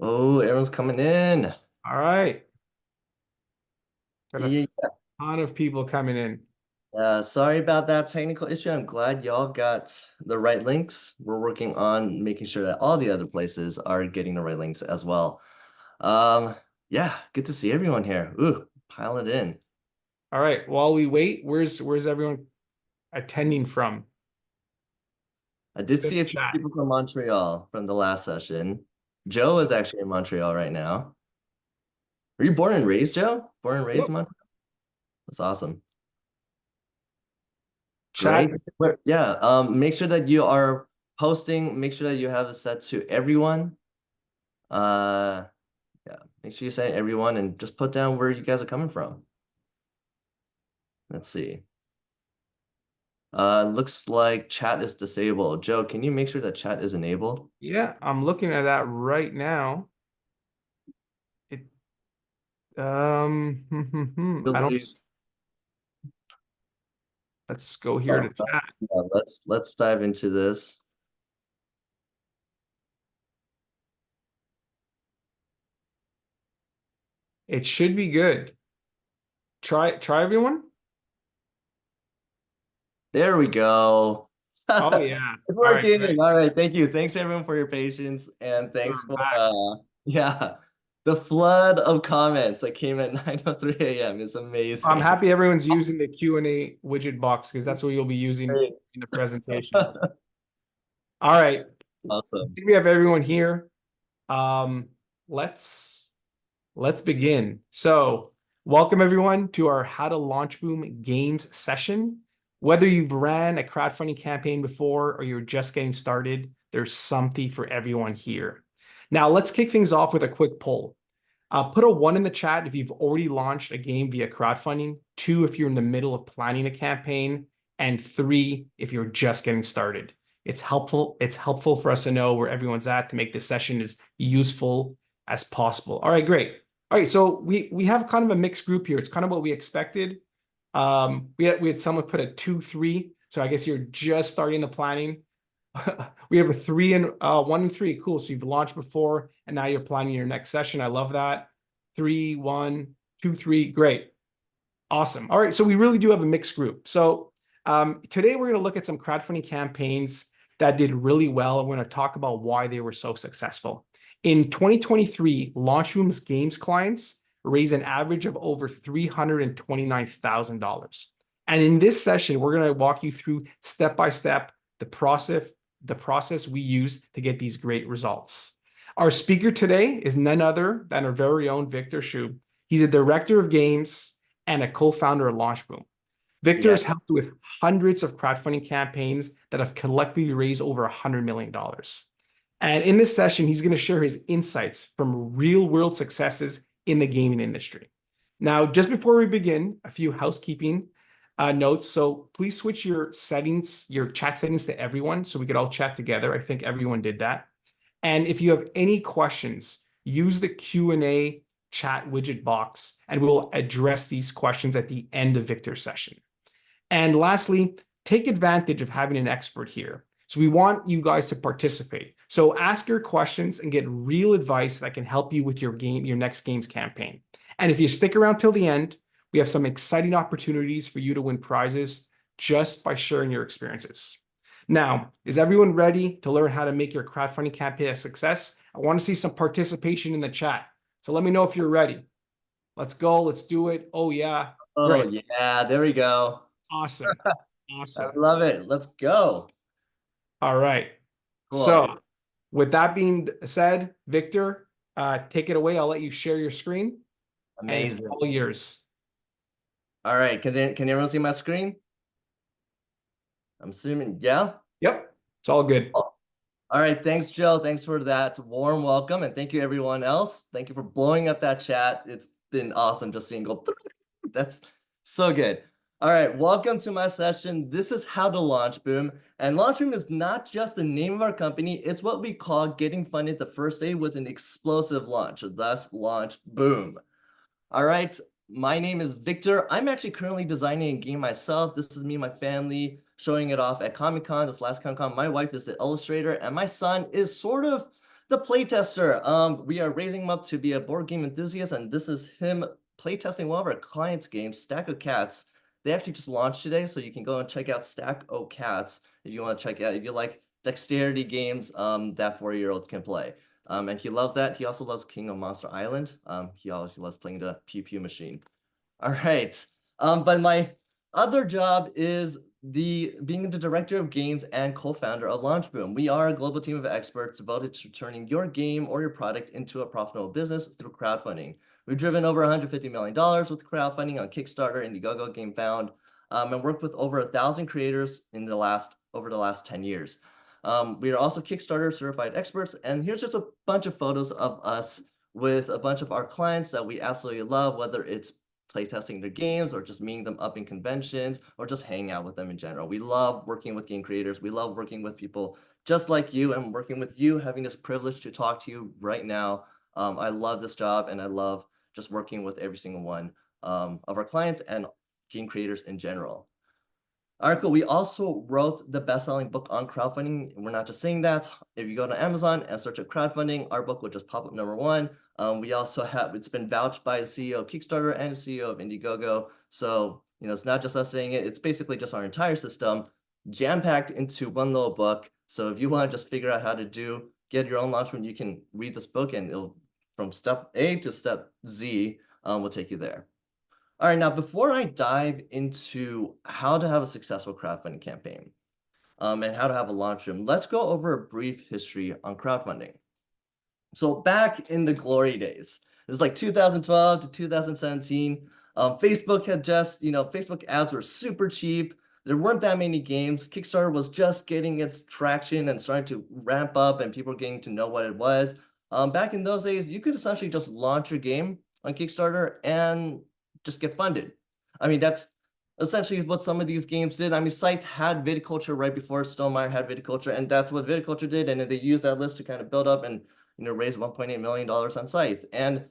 Oh, everyone's coming in. All right. Got a Yeah, ton of people coming in. sorry about that technical issue. I'm glad y'all got the right links. We're working on making sure that all the other places are getting the right links as well. Um, yeah, good to see everyone here. Ooh, pile it in. All right. While we wait, where's everyone attending from? I did Good see a few chat. people from Montreal from the last session. Joe is actually in Montreal right now. Are you born and raised, Joe? Born and raised Yep. in Montreal? That's awesome. Chat. Great. Yeah, make sure that you are posting, make sure that you have it set to everyone. Uh, yeah, make sure you say everyone and just put down where you guys are coming from. Let's see. Looks like chat is disabled. Joe, can you make sure that chat is enabled? Yeah, I'm looking at that right now. It I don't Really, let's go here to oh, chat. yeah, let's dive into this. It should be good. Try everyone. There we go. Oh yeah. It's All right, working. great. All right, thank you. Thanks everyone for your patience and We're thanks for back. yeah. The flood of comments that came at 9:03 a.m. is I'm amazing. happy everyone's using the Q&A widget box because that's what you'll be using Great. in the presentation. All right. I Awesome. think we have everyone here. Um, let's let's begin. So, welcome everyone to our How to Launch Boom Games session. Whether you've ran a crowdfunding campaign before or you're just getting started, there's something for everyone here. Now, let's kick things off with a quick poll. Put a 1 in the chat if you've already launched a game via crowdfunding, 2 if you're in the middle of planning a campaign, and 3 if you're just getting started. It's helpful for us to know where everyone's at to make this session as useful as possible. All right, great. All right, so we have kind of a mixed group here. It's kind of what we expected. We had someone put a 2-3, so I guess you're just starting the planning. We have a 3 and 1 and 3. Cool. So you've launched before and now you're planning your next session. I love that. 3, 1, 2, 3. Great. Awesome. All right. So we really do have a mixed group. So today we're going to look at some crowdfunding campaigns that did really well. And we're going to talk about why they were so successful. In 2023, LaunchBoom's games clients raised an average of over $329,000. And in this session, we're going to walk you through step by step the process we use to get these great results. Our speaker today is none other than our very own Victor Shu. He's a director of games and a co-founder of LaunchBoom. Victor Yeah. has helped with hundreds of crowdfunding campaigns that have collectively raised over $100 million. And in this session, he's going to share his insights from real-world successes in the gaming industry. Now, just before we begin, a few housekeeping notes. So please switch your settings, your chat settings to everyone so we could all chat together. I think everyone did that. And if you have any questions, use the Q&A chat widget box, and we'll address these questions at the end of Victor's session. And lastly, take advantage of having an expert here. So we want you guys to participate. So ask your questions and get real advice that can help you with your next games campaign. And if you stick around till the end, we have some exciting opportunities for you to win prizes just by sharing your experiences. Now, is everyone ready to learn how to make your crowdfunding campaign a success? I want to see some participation in the chat. So let me know if you're ready. Let's go. Let's do it. Oh, yeah. Oh, Great. yeah, there we go. Awesome. I Awesome. love it. Let's go. All right. Cool. So, with that being said, Victor, take it away. I'll let you share your screen, and it's Amazing. all yours. All right, can everyone see my screen? I'm assuming, yeah. Yep, it's all good. Cool. All right, thanks, Joe. Thanks for that warm welcome, and thank you everyone else. Thank you for blowing up that chat. It's been awesome just seeing go. That's so good. All right, welcome to my session. This is how to launch boom. And launch boom is not just the name of our company, it's what we call getting funded the first day with an explosive launch, thus launch boom. All right, my name is Victor. I'm actually currently designing a game myself. This is me and my family showing it off at Comic-Con, this last Comic-Con. My wife is the illustrator, and my son is sort of the playtester. We are raising him up to be a board game enthusiast, and this is him playtesting one of our clients' games, Stack of Cats. They actually just launched today, so you can go and check out Stack O Cats if you want to check out, if you like dexterity games that 4-year-olds can play. And he loves that. He also loves King of Monster Island. He also loves playing the Pew Pew machine. All right. But my other job is being the director of games and co-founder of LaunchBoom. We are a global team of experts devoted to turning your game or your product into a profitable business through crowdfunding. We've driven over $150 million with crowdfunding on Kickstarter, Indiegogo, GameFound, and worked with over 1,000 creators over the last 10 years. We are also Kickstarter certified experts, and here's just a bunch of photos of us with a bunch of our clients that we absolutely love, whether it's playtesting their games or just meeting them up in conventions or just hanging out with them in general. We love working with game creators. We love working with people just like you and working with you, having this privilege to talk to you right now. I love this job, and I love just working with every single one of our clients and game creators in general. All right, cool. We also wrote the best-selling book on crowdfunding. We're not just saying that. If you go to Amazon and search up crowdfunding, our book will just pop up #1. We also have, it's been vouched by the CEO of Kickstarter and the CEO of Indiegogo. So, it's not just us saying it. It's basically just our entire system jam-packed into one little book. So if you want to just figure out how to get your own launch, you can read this book, and it'll, from step A to step Z, will take you there. All right, now before I dive into how to have a successful crowdfunding campaign and how to have a launch room, let's go over a brief history on crowdfunding. So back in the glory days, this is like 2012 to 2017. Facebook had just, Facebook ads were super cheap. There weren't that many games. Kickstarter was just getting its traction and starting to ramp up, and people were getting to know what it was. Back in those days, you could essentially just launch your game on Kickstarter and just get funded. I mean, that's essentially what some of these games did. I mean, Scythe had viticulture right before Stonemaier had viticulture, and that's what viticulture did. And they used that list to kind of build up and raise $1.8 million on Scythe. And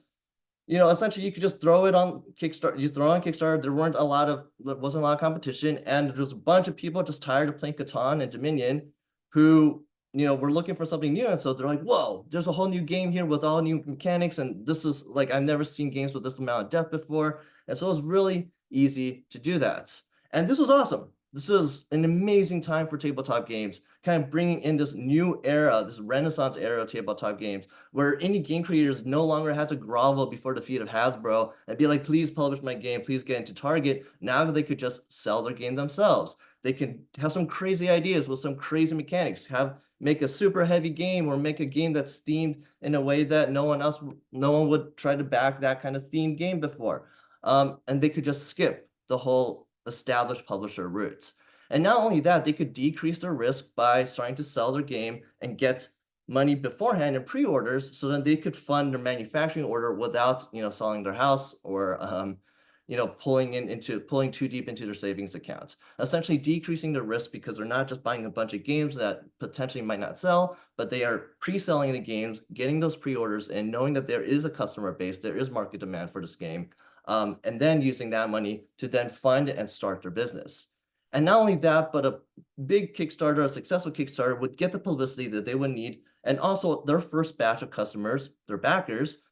essentially you could just throw it on Kickstarter. You throw it on Kickstarter. There wasn't a lot of competition, and there was a bunch of people just tired of playing Catan and Dominion who were looking for something new. And so they're like, whoa, there's a whole new game here with all new mechanics, and this is like, I've never seen games with this amount of depth before. And so it was really easy to do that. And this was awesome. This was an amazing time for tabletop games, kind of bringing in this new era, this renaissance era of tabletop games, where indie game creators no longer had to grovel before the feet of Hasbro and be like, please publish my game, please get into Target. Now they could just sell their game themselves. They can have some crazy ideas with some crazy mechanics, make a super heavy game, or make a game that's themed in a way that no one would try to back that kind of themed game before. And they could just skip the whole established publisher route. And not only that, they could decrease their risk by starting to sell their game and get money beforehand in pre-orders, so then they could fund their manufacturing order without, selling their house or, pulling too deep into their savings accounts. Essentially decreasing the risk, because they're not just buying a bunch of games that potentially might not sell, but they are pre-selling the games, getting those pre-orders, and knowing that there is a customer base, there is market demand for this game. And then using that money to then fund and start their business. And not only that, but a big Kickstarter, a successful Kickstarter, would get the publicity that they would need, and also their first batch of customers, their backers,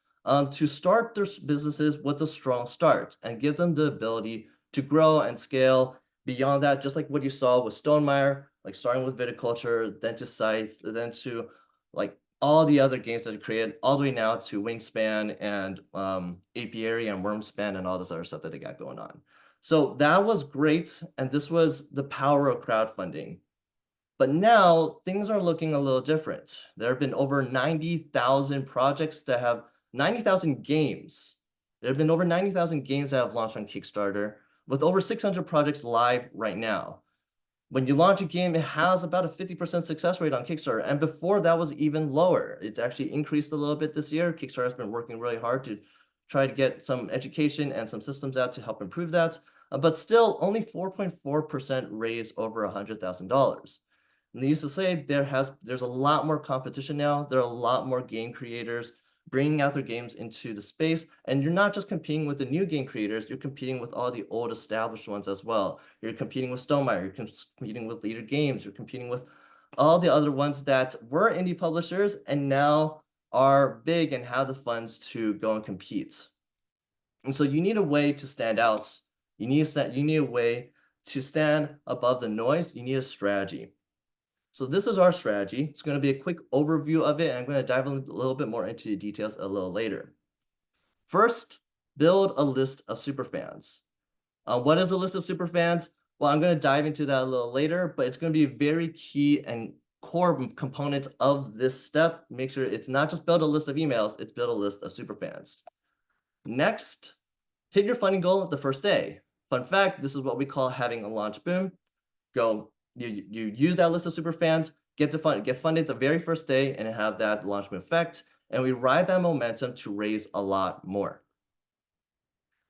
to start their businesses with a strong start and give them the ability to grow and scale beyond that, just like what you saw with Stonemaier, like starting with viticulture, then to Scythe, then to like all the other games that are created, all the way now to Wingspan and Apiary and Wormspan and all this other stuff that they got going on. So that was great, and this was the power of crowdfunding. But now things are looking a little different. There have been over 90,000 projects that have 90,000 games. There have been over 90,000 games that have launched on Kickstarter, with over 600 projects live right now. When you launch a game, it has about a 50% success rate on Kickstarter. And before that was even lower. It's actually increased a little bit this year. Kickstarter has been working really hard to try to get some education and some systems out to help improve that. But still, only 4.4% raised over $100,000. And they used to say there's a lot more competition now. There are a lot more game creators bringing out their games into the space. And you're not just competing with the new game creators, you're competing with all the old established ones as well. You're competing with Stonemaier, you're competing with Leader Games, you're competing with all the other ones that were indie publishers and now are big and have the funds to go and compete. And so you need a way to stand out. You need a way to stand above the noise. You need a strategy. So this is our strategy. It's going to be a quick overview of it, and I'm going to dive a little bit more into the details a little later. First, build a list of superfans. What is a list of superfans? Well, I'm going to dive into that a little later, but it's going to be a very key and core component of this step. Make sure it's not just build a list of emails, it's build a list of superfans. Next, hit your funding goal the first day. Fun fact, this is what we call having a launch boom. You use that list of superfans, get funded the very first day and have that launch boom effect. And we ride that momentum to raise a lot more.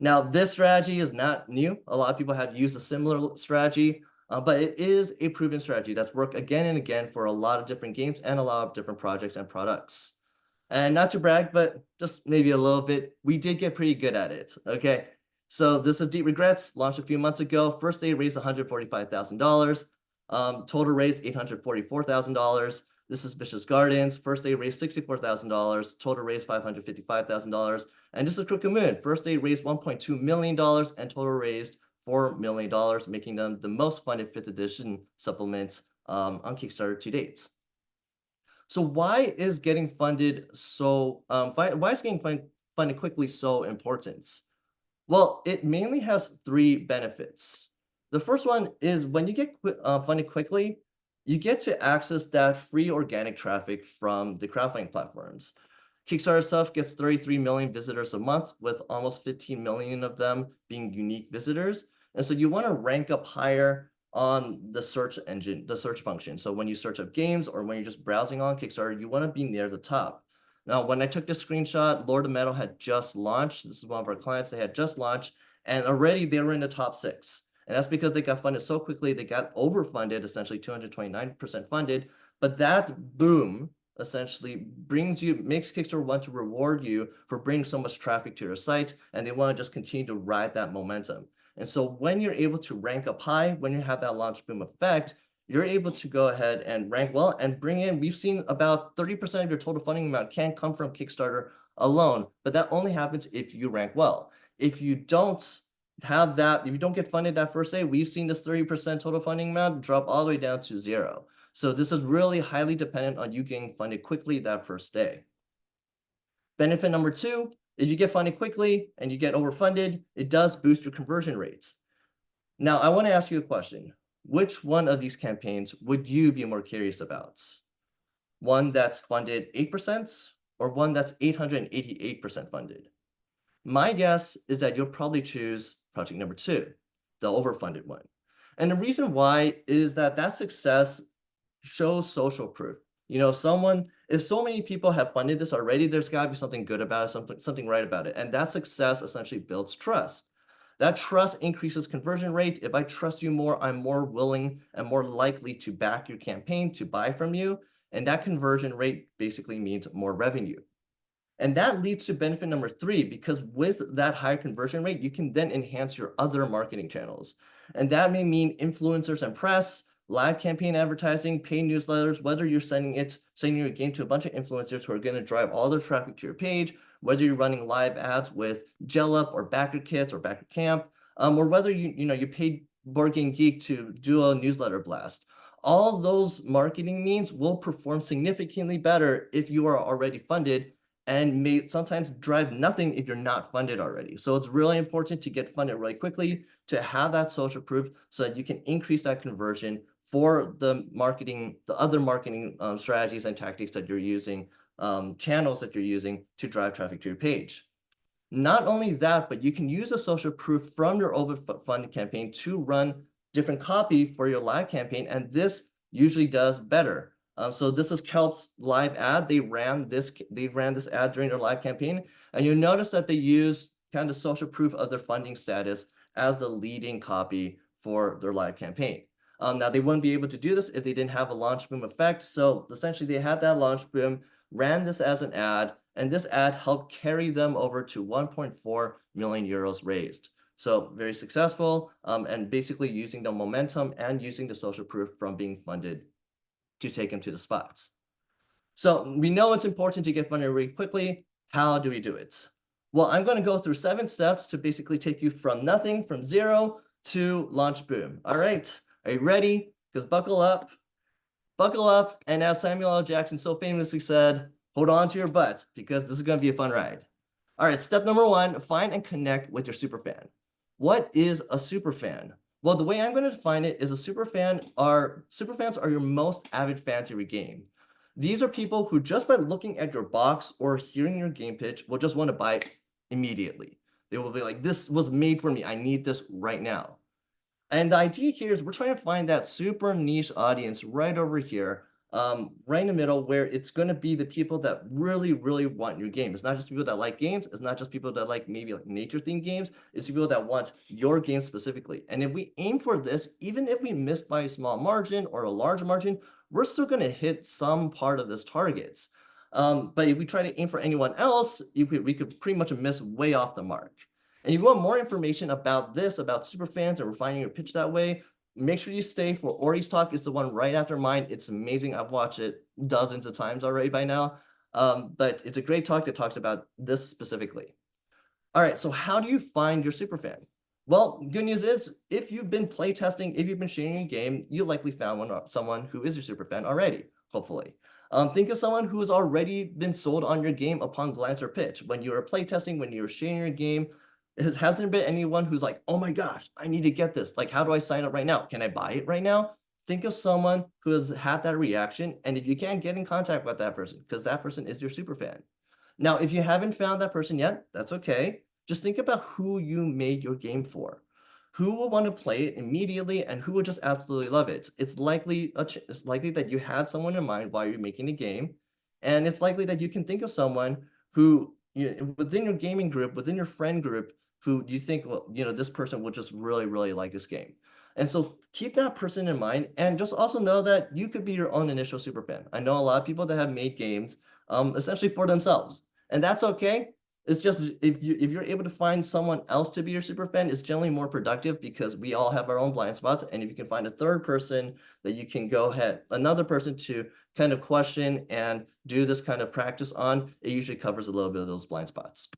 Now, this strategy is not new. A lot of people have used a similar strategy, but it is a proven strategy that's worked again and again for a lot of different games and a lot of different projects and products. And not to brag, but just maybe a little bit, we did get pretty good at it, okay? So this is Deep Regrets, launched a few months ago. First day raised $145,000. Total raised $844,000. This is Vicious Gardens. First day raised $64,000. Total raised $555,000. And this is Crooked Moon. First day raised $1.2 million and total raised $4 million, making them the most funded 5th edition supplement on Kickstarter to date. So why is getting funded so why is getting funded quickly so important? Well, it mainly has 3 benefits. The first one is when you get funded quickly, you get to access that free organic traffic from the crowdfunding platforms. Kickstarter itself gets 33 million visitors a month, with almost 15 million of them being unique visitors. And so you want to rank up higher on the search engine, the search function. So when you search up games or when you're just browsing on Kickstarter, you want to be near the top. Now, when I took this screenshot, Lord of Metal had just launched. This is one of our clients. They had just launched, and already they were in the top 6. And that's because they got funded so quickly. They got overfunded, essentially 229% funded. But that boom essentially makes Kickstarter want to reward you for bringing so much traffic to your site, and they want to just continue to ride that momentum. And so when you're able to rank up high, when you have that launch boom effect, you're able to go ahead and rank well and bring in, we've seen about 30% of your total funding amount can come from Kickstarter alone, but that only happens if you rank well. If you don't have that, if you don't get funded that first day, we've seen this 30% total funding amount drop all the way down to 0. So this is really highly dependent on you getting funded quickly that first day. Benefit number 2, if you get funded quickly and you get overfunded, it does boost your conversion rates. Now, I want to ask you a question. Which one of these campaigns would you be more curious about? One that's funded 8% or one that's 888% funded? My guess is that you'll probably choose project number 2, the overfunded one. And the reason why is that success shows social proof. You know, if so many people have funded this already, there's got to be something good about it, something right about it. And that success essentially builds trust. That trust increases conversion rate. If I trust you more, I'm more willing and more likely to back your campaign, to buy from you. And that conversion rate basically means more revenue. And that leads to benefit number 3, because with that higher conversion rate, you can then enhance your other marketing channels. And that may mean influencers and press, live campaign advertising, paid newsletters, whether you're sending your game to a bunch of influencers who are going to drive all their traffic to your page, whether you're running live ads with GelUp or Backer Kits or Backer Camp, or whether you paid Board Game Geek to do a newsletter blast. All those marketing means will perform significantly better if you are already funded, and may sometimes drive nothing if you're not funded already. So it's really important to get funded really quickly, to have that social proof so that you can increase that conversion for the other marketing strategies and tactics that you're using, channels that you're using to drive traffic to your page. Not only that, but you can use a social proof from your overfunded campaign to run different copy for your live campaign, and this usually does better. So this is Kelp's live ad. They ran this ad during their live campaign, and you'll notice that they use kind of social proof of their funding status as the leading copy for their live campaign. Now, they wouldn't be able to do this if they didn't have a launch boom effect. So essentially, they had that launch boom, ran this as an ad, and this ad helped carry them over to 1.4 million euros raised. So very successful, and basically using the momentum and using the social proof from being funded to take them to the spots. So we know it's important to get funded really quickly. How do we do it? Well, I'm going to go through 7 steps to basically take you from nothing, from zero to LaunchBoom. All right, are you ready? Because buckle up, and as Samuel L. Jackson so famously said, hold on to your butt because this is going to be a fun ride. All right, step number 1, find and connect with your superfan. What is a superfan? Well, the way I'm going to define it is superfans are your most avid fans of your game. These are people who just by looking at your box or hearing your game pitch will just want to buy it immediately. They will be like, this was made for me. I need this right now. And the idea here is we're trying to find that super niche audience right over here, right in the middle, where it's going to be the people that really, really want your game. It's not just people that like games. It's not just people that like maybe like nature-themed games. It's people that want your game specifically. And if we aim for this, even if we miss by a small margin or a large margin, we're still going to hit some part of this target. But if we try to aim for anyone else, we could pretty much miss way off the mark. And if you want more information about this, about superfans and refining your pitch that way, make sure you stay for Ori's talk. It's the one right after mine. It's amazing. I've watched it dozens of times already by now. But it's a great talk that talks about this specifically. All right, so how do you find your superfan? Well, good news is if you've been playtesting, if you've been sharing a game, you likely found someone who is your superfan already, hopefully. Think of someone who has already been sold on your game upon glance or pitch. When you were playtesting, when you were sharing your game, has there been anyone who's like, oh my gosh, I need to get this. Like, how do I sign up right now? Can I buy it right now? Think of someone who has had that reaction. And if you can't get in contact with that person, because that person is your superfan. Now, if you haven't found that person yet, that's okay. Just think about who you made your game for. Who will want to play it immediately and who would just absolutely love it? It's likely that you had someone in mind while you're making the game. And it's likely that you can think of someone who, within your gaming group, within your friend group, who you think, well, this person would just really, really like this game. And so keep that person in mind and just also know that you could be your own initial superfan. I know a lot of people that have made games essentially for themselves. And that's okay. It's just if you're able to find someone else to be your superfan, it's generally more productive because we all have our own blind spots. And if you can find a third person that you can go ahead, another person to kind of question and do this kind of practice on, it usually covers a little bit of those blind spots.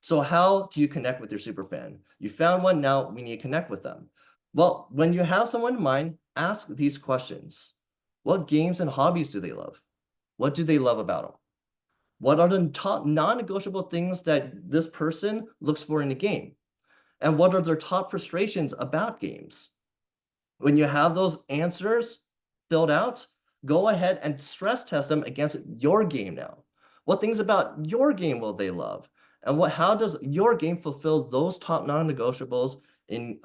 So how do you connect with your superfan? You found one, now we need to connect with them. Well, when you have someone in mind, ask these questions. What games and hobbies do they love? What do they love about them? What are the top non-negotiable things that this person looks for in a game? And what are their top frustrations about games? When you have those answers filled out, go ahead and stress test them against your game now. What things about your game will they love? And how does your game fulfill those top non-negotiables in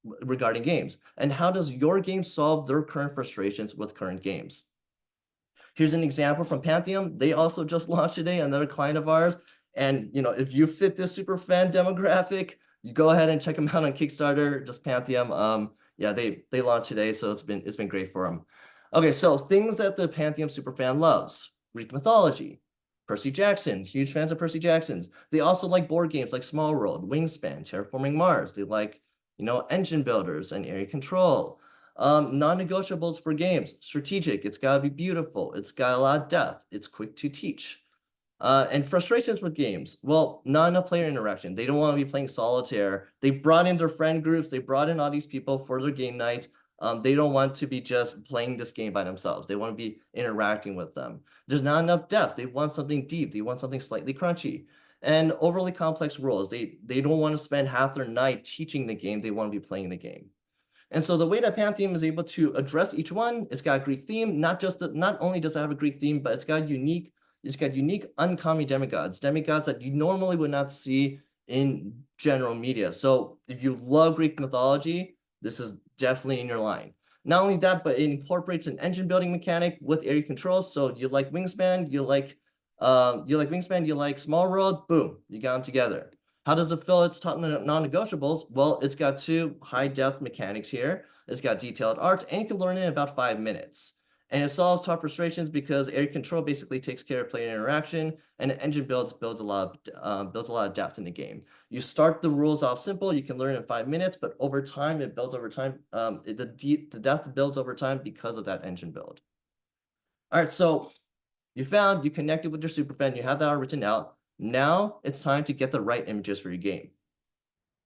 regarding games? And how does your game solve their current frustrations with current games? Here's an example from Pantheon. They also just launched today, another client of ours. And if you fit this super fan demographic, you go ahead and check them out on Kickstarter, just Pantheon. Yeah, they launched today, so it's been great for them. Okay, so things that the Pantheon superfan loves: Greek mythology, Percy Jackson, huge fans of Percy Jackson's. They also like board games like Small World, Wingspan, Terraforming Mars. They like, engine builders and area control. Non-negotiables for games: strategic, it's got to be beautiful, it's got a lot of depth, it's quick to teach. And frustrations with games: well, not enough player interaction. They don't want to be playing solitaire. They brought in their friend groups, they brought in all these people for their game night. They don't want to be just playing this game by themselves. They want to be interacting with them. There's not enough depth. They want something deep. They want something slightly crunchy. And overly complex rules. They don't want to spend half their night teaching the game. They want to be playing the game. And so the way that Pantheon is able to address each one, it's got a Greek theme. Not only does it have a Greek theme, but it's got unique uncommon demigods that you normally would not see in general media. So if you love Greek mythology, this is definitely in your line. Not only that, but it incorporates an engine building mechanic with area controls. So you like Wingspan, you like Small World, boom, you got them together. How does it fill its top non-negotiables? Well, it's got 2 high-depth mechanics here. It's got detailed art, and you can learn it in about 5 minutes. And it solves top frustrations because area control basically takes care of player interaction, and the engine builds a lot of depth in the game. You start the rules off simple. You can learn in 5 minutes, but over time, it builds over time. The depth builds over time because of that engine build. All right, so You connected with your superfan, you have that art written out. Now it's time to get the right images for your game.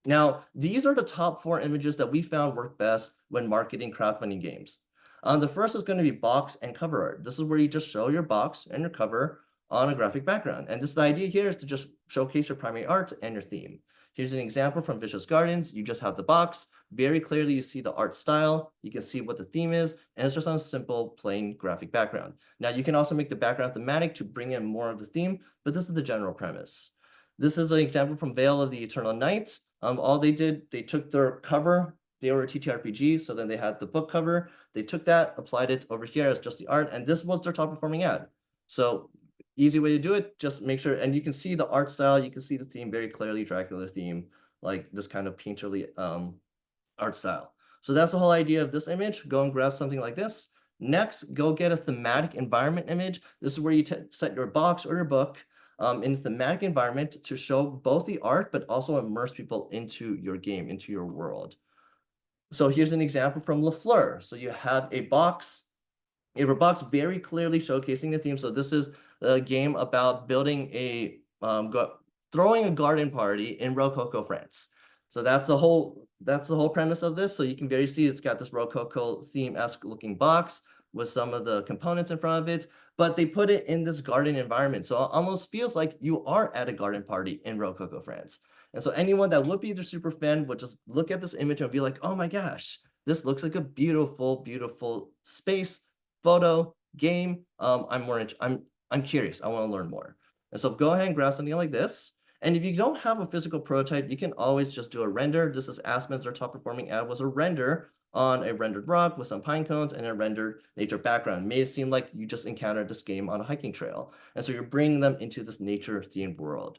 Now, these are the top 4 images that we found work best when marketing crowdfunding games. The first is going to be box and cover art. This is where you just show your box and your cover on a graphic background. And the idea here is to just showcase your primary art and your theme. Here's an example from Vicious Gardens. You just have the box. Very clearly, you see the art style. You can see what the theme is, and it's just on a simple, plain graphic background. Now, you can also make the background thematic to bring in more of the theme, but this is the general premise. This is an example from Veil of the Eternal Night. All they did, they took their cover. They were a TTRPG, so then they had the book cover. They took that, applied it over here as just the art, and this was their top performing ad. So easy way to do it, just make sure, and you can see the art style, you can see the theme very clearly, Dracula theme, like this kind of painterly art style. So that's the whole idea of this image. Go and grab something like this. Next, go get a thematic environment image. This is where you set your box or your book in a thematic environment to show both the art, but also immerse people into your game, into your world. So here's an example from LaFleur. So you have a box very clearly showcasing the theme. So this is a game about building throwing a garden party in Rococo France. So that's the whole premise of this. So you can very see it's got this Rococo theme-esque looking box with some of the components in front of it, but they put it in this garden environment. So it almost feels like you are at a garden party in Rococo France. And so anyone that would be the super fan would just look at this image and be like, oh my gosh, this looks like a beautiful, beautiful space, photo, game. I'm curious. I want to learn more. And so go ahead and grab something like this. And if you don't have a physical prototype, you can always just do a render. This is Aspen's, their top performing ad was a render on a rendered rock with some pine cones and a rendered nature background. It made it seem like you just encountered this game on a hiking trail. And so you're bringing them into this nature themed world.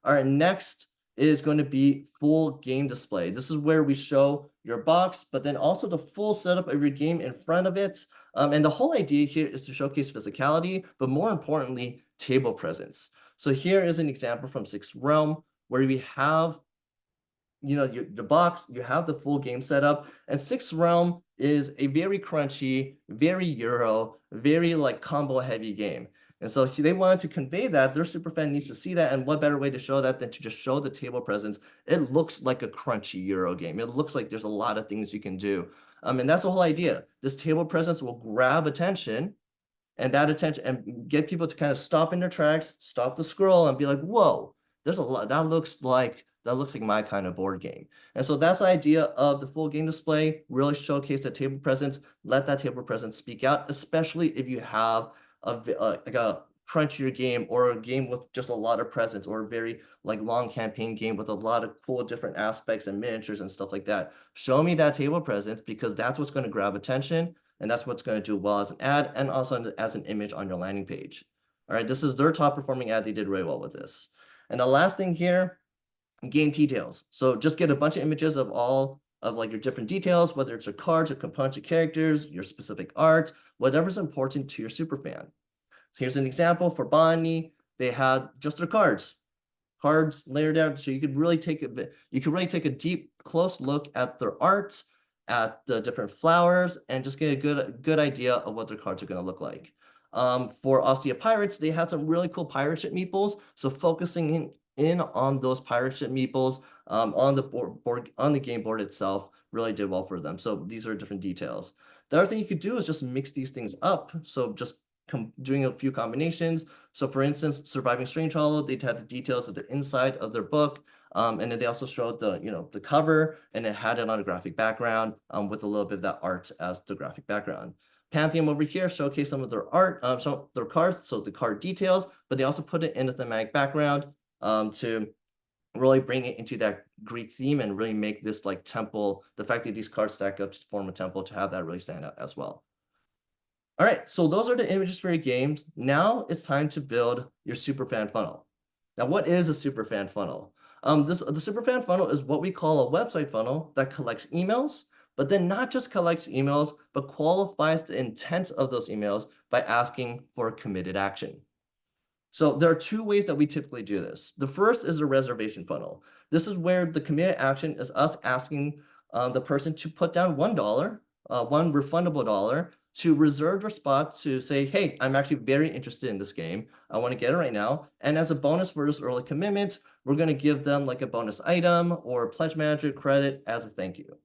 All right, next is going to be full game display. This is where we show your box, but then also the full setup of your game in front of it. And the whole idea here is to showcase physicality, but more importantly, table presence. So here is an example from Sixth Realm where we have the box, you have the full game setup, and Sixth Realm is a very crunchy, very Euro, very like combo heavy game. And so they wanted to convey that. Their superfan needs to see that, and what better way to show that than to just show the table presence. It looks like a crunchy Euro game. It looks like there's a lot of things you can do. And that's the whole idea. This table presence will grab attention, and that attention, and get people to kind of stop in their tracks, stop the scroll, and be like, whoa, there's a lot, that looks like my kind of board game. And so that's the idea of the full game display. Really showcase the table presence, let that table presence speak out, especially if you have like a crunchier game or a game with just a lot of presence, or a very like long campaign game with a lot of cool different aspects and miniatures and stuff like that. Show me that table presence, because that's what's going to grab attention, and that's what's going to do well as an ad and also as an image on your landing page. All right, this is their top performing ad. They did really well with this. And the last thing here, game details. So just get a bunch of images of all of like your different details, whether it's your cards, your components, your characters, your specific art, whatever's important to your superfan. So here's an example for Bonnie. They had just their cards layered out, so you could really take a deep, close look at their art, at the different flowers, and just get a good idea of what their cards are going to look like. For Ostia Pirates, they had some really cool pirate ship meeples, so focusing in on those pirate ship meeples on the board on the game board itself really did well for them. So these are different details. The other thing you could do is just mix these things up. So just doing a few combinations. So for instance, Surviving Strange Hollow, they had the details of the inside of their book. And then they also showed the cover, and it had it on a graphic background with a little bit of that art as the graphic background. Pantheon over here showcase some of their art, their cards, so the card details, but they also put it in a thematic background to really bring it into that Greek theme and really make this like temple, the fact that these cards stack up to form a temple, to have that really stand out as well. All right, so those are the images for your games. Now it's time to build your superfan funnel. Now, what is a superfan funnel? The superfan funnel is what we call a website funnel that collects emails, but then not just collects emails, but qualifies the intent of those emails by asking for a committed action. So there are 2 ways that we typically do this. The first is a reservation funnel. This is where the committed action is us asking the person to put down $1, one refundable dollar, to reserve their spot to say, hey, I'm actually very interested in this game. I want to get it right now. And as a bonus for this early commitment, we're going to give them like a bonus item or pledge manager credit as a thank you.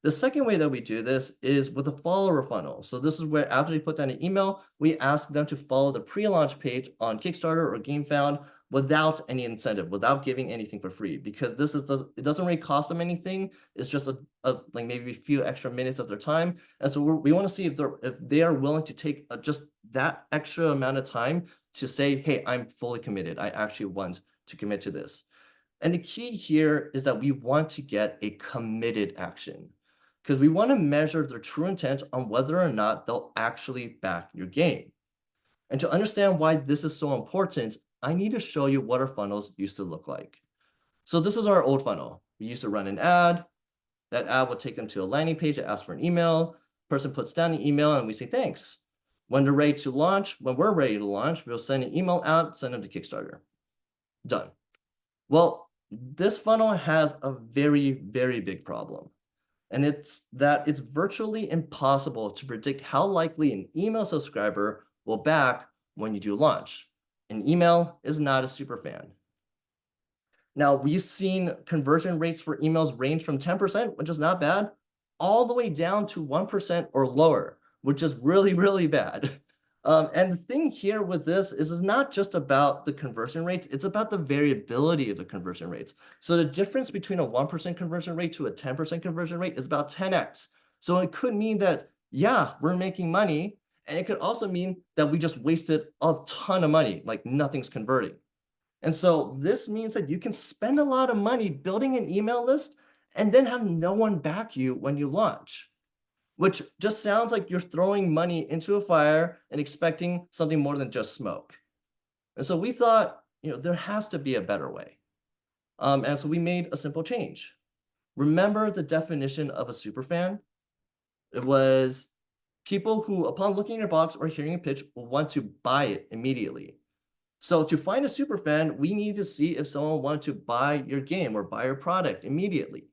The second way that we do this is with a follower funnel. So this is where after they put down an email, we ask them to follow the pre-launch page on Kickstarter or GameFound without any incentive, without giving anything for free, because it doesn't really cost them anything. It's just like maybe a few extra minutes of their time. And so we want to see if they are willing to take just that extra amount of time to say, hey, I'm fully committed. I actually want to commit to this. And the key here is that we want to get a committed action, because we want to measure their true intent on whether or not they'll actually back your game. And to understand why this is so important, I need to show you what our funnels used to look like. So this is our old funnel. We used to run an ad. That ad would take them to a landing page that asks for an email. Person puts down an email and we say thanks. When we're ready to launch, we'll send an email out, send them to Kickstarter. Done. Well, this funnel has a very, very big problem. And it's that it's virtually impossible to predict how likely an email subscriber will back when you do launch. An email is not a super fan. Now, we've seen conversion rates for emails range from 10%, which is not bad, all the way down to 1% or lower, which is really, really bad. And the thing here with this is it's not just about the conversion rates, it's about the variability of the conversion rates. So the difference between a 1% conversion rate to a 10% conversion rate is about 10x. So it could mean that, yeah, we're making money, and it could also mean that we just wasted a ton of money, like nothing's converting. And so this means that you can spend a lot of money building an email list and then have no one back you when you launch, which just sounds like you're throwing money into a fire and expecting something more than just smoke. And so we thought, there has to be a better way. And so we made a simple change. Remember the definition of a superfan? It was people who, upon looking at your box or hearing a pitch, will want to buy it immediately. So to find a superfan, we need to see if someone wanted to buy your game or buy your product immediately.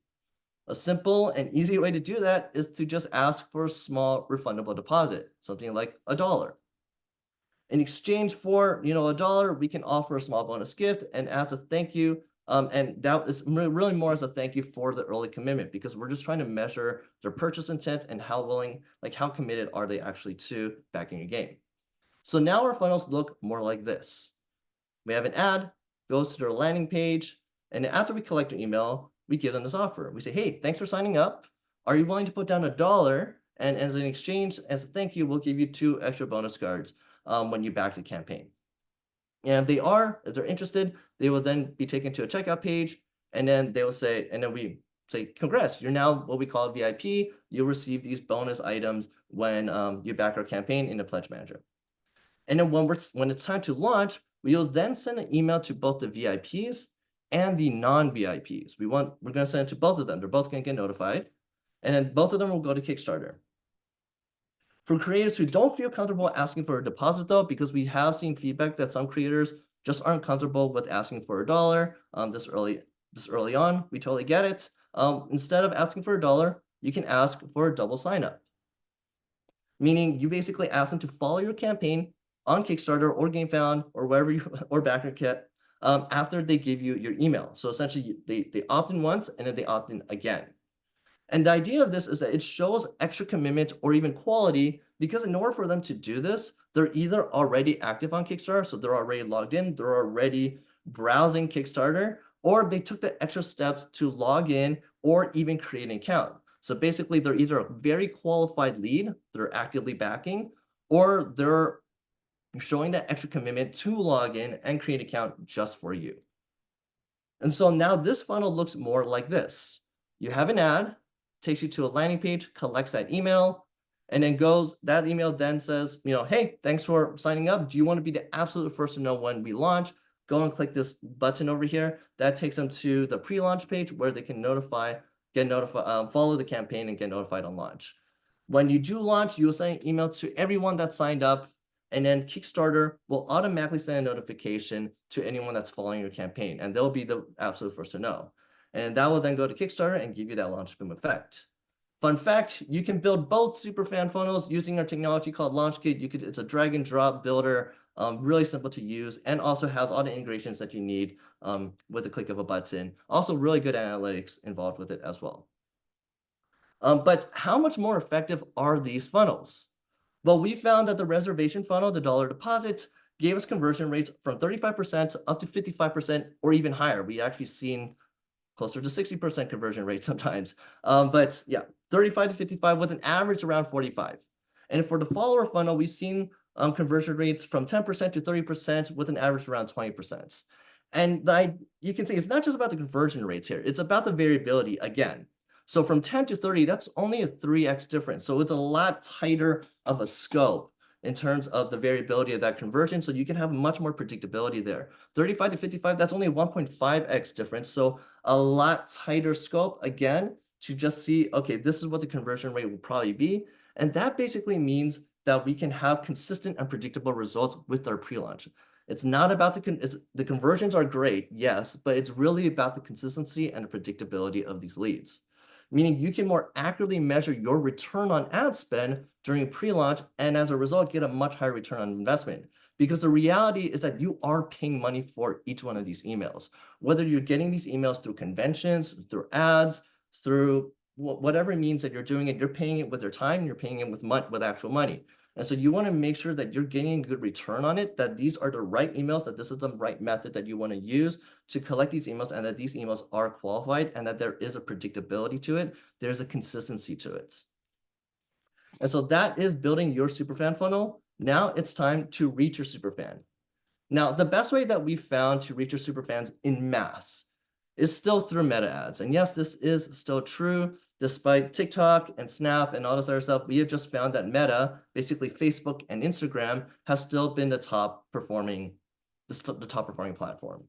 A simple and easy way to do that is to just ask for a small refundable deposit, something like $1. In exchange for, $1, we can offer a small bonus gift and as a thank you. And that is really more as a thank you for the early commitment, because we're just trying to measure their purchase intent and how committed are they actually to backing your game. So now our funnels look more like this. We have an ad, goes to their landing page, and after we collect their email, we give them this offer. We say, hey, thanks for signing up. Are you willing to put down $1? And as an exchange, as a thank you, we'll give you 2 extra bonus cards when you back the campaign. And if they're interested, they will then be taken to a checkout page, and then we say, congrats, you're now what we call VIP. You'll receive these bonus items when you back our campaign in the Pledge Manager. And then when it's time to launch, we will then send an email to both the VIPs and the non-VIPs. We're going to send it to both of them. They're both going to get notified. And then both of them will go to Kickstarter. For creators who don't feel comfortable asking for a deposit, though, because we have seen feedback that some creators just aren't comfortable with asking for $1 this early on, we totally get it. Instead of asking for $1, you can ask for a double sign up. Meaning you basically ask them to follow your campaign on Kickstarter or GameFound or wherever or BackerKit after they give you your email. So essentially they opt in once and then they opt in again. And the idea of this is that it shows extra commitment or even quality, because in order for them to do this, they're either already active on Kickstarter, so they're already logged in, they're already browsing Kickstarter, or they took the extra steps to log in or even create an account. So basically, they're either a very qualified lead, they're actively backing, or they're showing that extra commitment to log in and create an account just for you. And so now this funnel looks more like this. You have an ad, takes you to a landing page, collects that email, and then that email then says, hey, thanks for signing up. Do you want to be the absolute first to know when we launch? Go and click this button over here. That takes them to the pre-launch page where they can follow the campaign and get notified on launch. When you do launch, you will send an email to everyone that signed up, and then Kickstarter will automatically send a notification to anyone that's following your campaign, and they'll be the absolute first to know. And that will then go to Kickstarter and give you that LaunchBoom effect. Fun fact, you can build both superfan funnels using our technology called LaunchKit. It's a drag and drop builder, really simple to use, and also has all the integrations that you need with the click of a button. Also really good analytics involved with it as well. But how much more effective are these funnels? Well, we found that the reservation funnel, the dollar deposit, gave us conversion rates from 35% up to 55% or even higher. We actually seen closer to 60% conversion rate sometimes. But yeah, 35 to 55 with an average around 45. And for the follower funnel, we've seen conversion rates from 10% to 30% with an average around 20%. And you can say it's not just about the conversion rates here, it's about the variability again. So from 10 to 30, that's only a 3x difference. So it's a lot tighter of a scope in terms of the variability of that conversion. So you can have much more predictability there. 35 to 55, that's only a 1.5x difference. So a lot tighter scope, again, to just see, okay, this is what the conversion rate will probably be. And that basically means that we can have consistent and predictable results with our pre-launch. It's not about the conversions are great, yes, but it's really about the consistency and the predictability of these leads. Meaning you can more accurately measure your return on ad spend during pre-launch, and as a result, get a much higher return on investment. Because the reality is that you are paying money for each one of these emails. Whether you're getting these emails through conventions, through ads, through whatever means that you're doing it, you're paying it with your time, you're paying it with actual money. And so you want to make sure that you're getting a good return on it, that these are the right emails, that this is the right method that you want to use to collect these emails, and that these emails are qualified, and that there is a predictability to it. There's a consistency to it. And so that is building your superfan funnel. Now it's time to reach your superfan. Now, the best way that we found to reach your superfans in mass is still through meta ads. And yes, this is still true. Despite TikTok and Snap and all this other stuff, we have just found that Meta, basically Facebook and Instagram, have still been the top performing platform.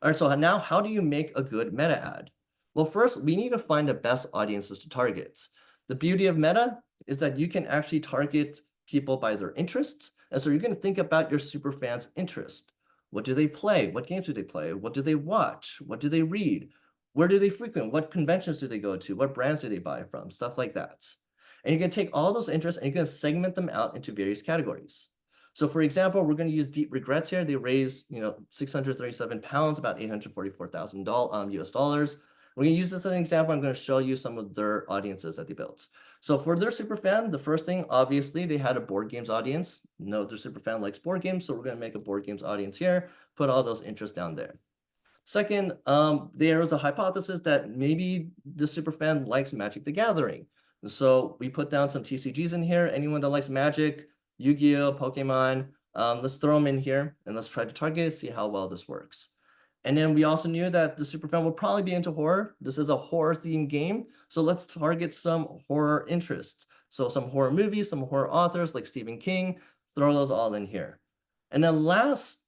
All right, so now how do you make a good meta ad? Well, first, we need to find the best audiences to target. The beauty of Meta is that you can actually target people by their interests. And so you're going to think about your super fans' interest. What do they play? What games do they play? What do they watch? What do they read? Where do they frequent? What conventions do they go to? What brands do they buy from? Stuff like that. And you're going to take all those interests and you're going to segment them out into various categories. So for example, we're going to use Deep Regrets here. They raised, 637 pounds, about $844,000 US dollars. We're going to use this as an example. I'm going to show you some of their audiences that they built. So for their superfan, the first thing, obviously, they had a board games audience. No, their superfan likes board games, so we're going to make a board games audience here, put all those interests down there. Second, there was a hypothesis that maybe the superfan likes Magic the Gathering. So we put down some TCGs in here. Anyone that likes Magic, Yu-Gi-Oh, Pokemon, let's throw them in here and let's try to target it, see how well this works. And then we also knew that the superfan will probably be into horror. This is a horror themed game, so let's target some horror interests. So some horror movies, some horror authors like Stephen King, throw those all in here. And then last,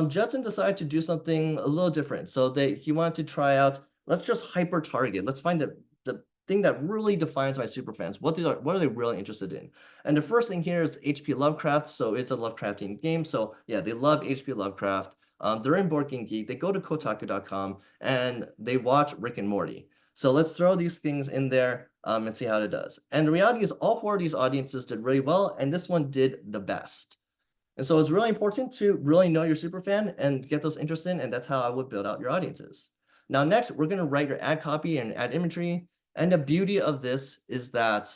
Judson decided to do something a little different. So he wanted to try out, let's just hyper target. Let's find the thing that really defines my superfans. What are they really interested in? And the first thing here is H.P. Lovecraft. So it's a Lovecraftian game. So yeah, they love H.P. Lovecraft. They're in Board Game Geek. They go to Kotaku.com and they watch Rick and Morty. So let's throw these things in there and see how it does. And the reality is all four of these audiences did really well, and this one did the best. And so it's really important to really know your superfan and get those interested in, and that's how I would build out your audiences. Now, next, we're going to write your ad copy and ad imagery. And the beauty of this is that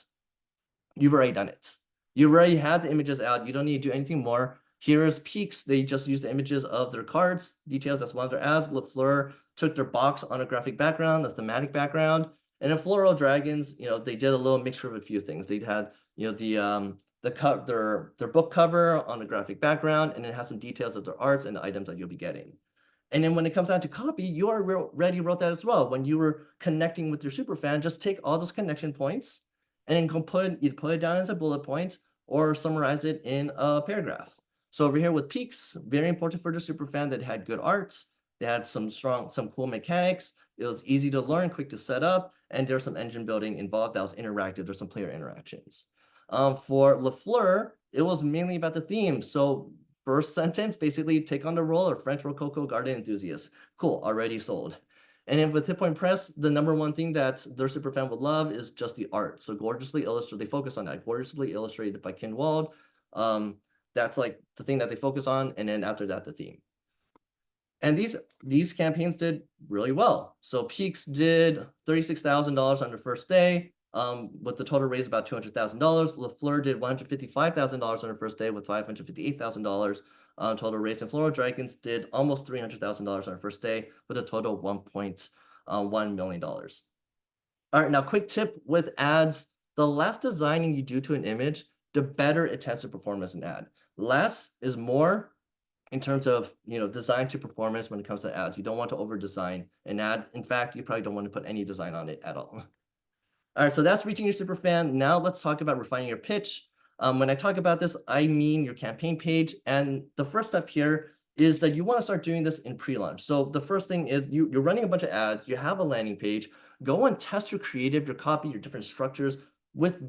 you've already done it. You already have the images out. You don't need to do anything more. Here's Peaks. They just used the images of their cards. Details, that's one of their ads. LaFleur took their box on a graphic background, a thematic background. And in Floral Dragons, they did a little mixture of a few things. They had, their book cover on a graphic background, and it has some details of their arts and the items that you'll be getting. And then when it comes down to copy, you already wrote that as well. When you were connecting with your superfan, just take all those connection points and then you put it down as a bullet point or summarize it in a paragraph. So over here with Peaks, very important for the superfan that had good arts. They had some cool mechanics. It was easy to learn, quick to set up, and there's some engine building involved that was interactive. There's some player interactions. For LaFleur, it was mainly about the theme. So first sentence, basically take on the role of French Rococo garden enthusiast. Cool, already sold. And then with Hit Point Press, the number one thing that their super fan would love is just the art. So gorgeously illustrated, they focus on that. Gorgeously illustrated by Ken Wald. That's like the thing that they focus on. And then after that, the theme. And these campaigns did really well. So Peaks did $36,000 on their first day, with the total raise about $200,000. LaFleur did $155,000 on their first day with $558,000 total raise. And Floral Dragons did almost $300,000 on their first day with a total of $1.1 million. All right, now quick tip with ads: the less designing you do to an image, the better it tends to perform as an ad. Less is more in terms of, design to performance when it comes to ads. You don't want to over design an ad. In fact, you probably don't want to put any design on it at all. All right, so that's reaching your super fan. Now let's talk about refining your pitch. When I talk about this, I mean your campaign page. And the first step here is that you want to start doing this in pre-launch. So the first thing is you're running a bunch of ads, you have a landing page, go and test your creative, your copy, your different structures with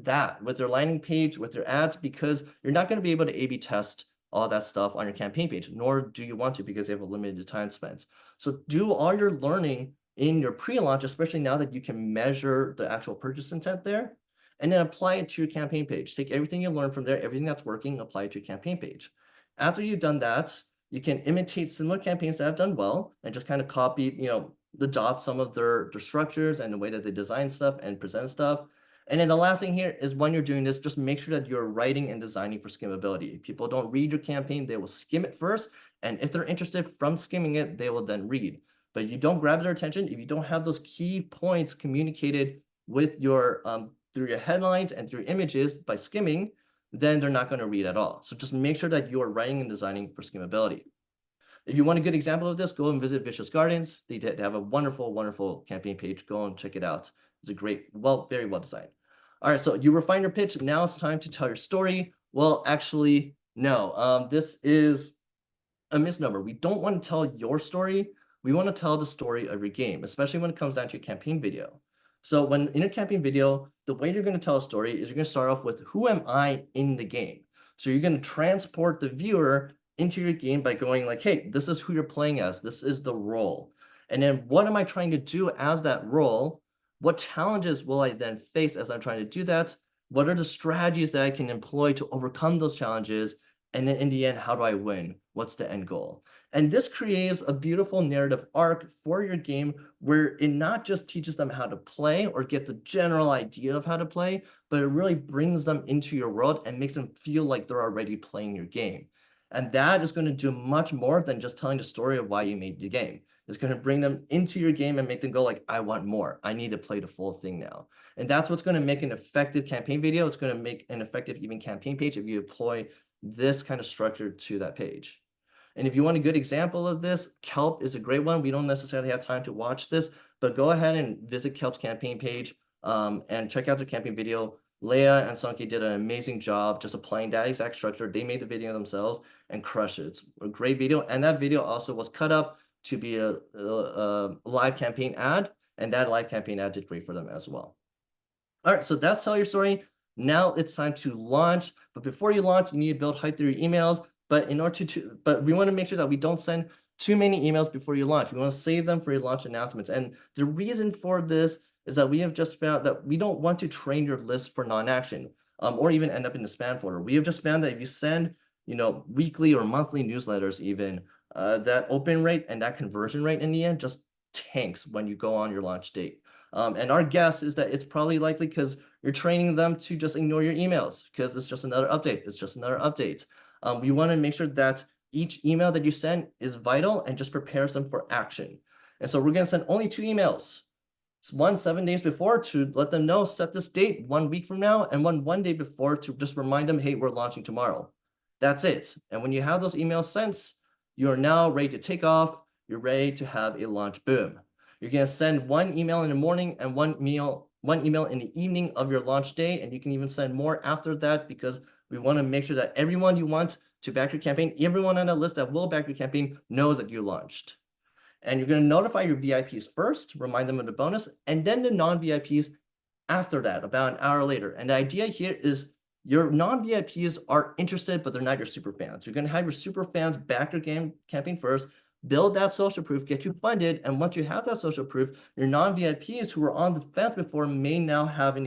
your landing page, with your ads, because you're not going to be able to A/B test all that stuff on your campaign page, nor do you want to, because you have a limited time spent. So do all your learning in your pre-launch, especially now that you can measure the actual purchase intent there, and then apply it to your campaign page. Take everything you learned from there, everything that's working, apply it to your campaign page. After you've done that, you can imitate similar campaigns that have done well and just kind of copy, adopt some of their structures and the way that they design stuff and present stuff. And then the last thing here is, when you're doing this, just make sure that you're writing and designing for skimmability. If people don't read your campaign, they will skim it first. And if they're interested from skimming it, they will then read. But you don't grab their attention if you don't have those key points communicated with your through your headlines and through images by skimming, then they're not going to read at all. So just make sure that you are writing and designing for skimmability. If you want a good example of this, go and visit Vicious Gardens. They have a wonderful, wonderful campaign page. Go and check it out. It's a great, very well designed. All right, so you refine your pitch. Now it's time to tell your story. Well, actually, no. This is a misnomer. We don't want to tell your story. We want to tell the story of your game, especially when it comes down to your campaign video. So when in your campaign video, the way you're going to tell a story is you're going to start off with, who am I in the game? So you're going to transport the viewer into your game by going like, hey, this is who you're playing as. This is the role. And then what am I trying to do as that role? What challenges will I then face as I'm trying to do that? What are the strategies that I can employ to overcome those challenges? And then in the end, how do I win? What's the end goal? And this creates a beautiful narrative arc for your game, where it not just teaches them how to play or get the general idea of how to play, but it really brings them into your world and makes them feel like they're already playing your game. And that is going to do much more than just telling the story of why you made the game. It's going to bring them into your game and make them go like, I want more. I need to play the full thing now. And that's what's going to make an effective campaign video. It's going to make an effective even campaign page if you employ this kind of structure to that page. And if you want a good example of this, Kelp is a great one. We don't necessarily have time to watch this, but go ahead and visit Kelp's campaign page and check out their campaign video. Leia and Sunky did an amazing job just applying that exact structure. They made the video themselves and crushed it. It's a great video. And that video also was cut up to be a live campaign ad, and that live campaign ad did great for them as well. All right, so that's tell your story. Now it's time to launch. But before you launch, you need to build hype through your emails. But in order but we want to make sure that we don't send too many emails before you launch. We want to save them for your launch announcements. And the reason for this is that we have just found that we don't want to train your list for non-action, or even end up in the spam folder. We have just found that if you send, weekly or monthly newsletters, even that open rate and that conversion rate in the end just tanks when you go on your launch date. And our guess is that it's probably likely because you're training them to just ignore your emails because it's just another update. It's just another update. We want to make sure that each email that you send is vital and just prepares them for action. And so we're going to send only 2 emails. One 7 days before to let them know, set this date 1 week from now, and one day before to just remind them, hey, we're launching tomorrow. That's it. And when you have those emails sent, you are now ready to take off. You're ready to have a launch boom. You're going to send 1 email in the morning and one email in the evening of your launch day. And you can even send more after that, because we want to make sure that everyone you want to back your campaign, everyone on the list that will back your campaign, knows that you launched. And you're going to notify your VIPs first, remind them of the bonus, and then the non-VIPs after that, about an hour later. And the idea here is your non-VIPs are interested, but they're not your super fans. You're going to have your super fans back your campaign first, build that social proof, get you funded, and once you have that social proof, your non-VIPs who were on the fence before may now have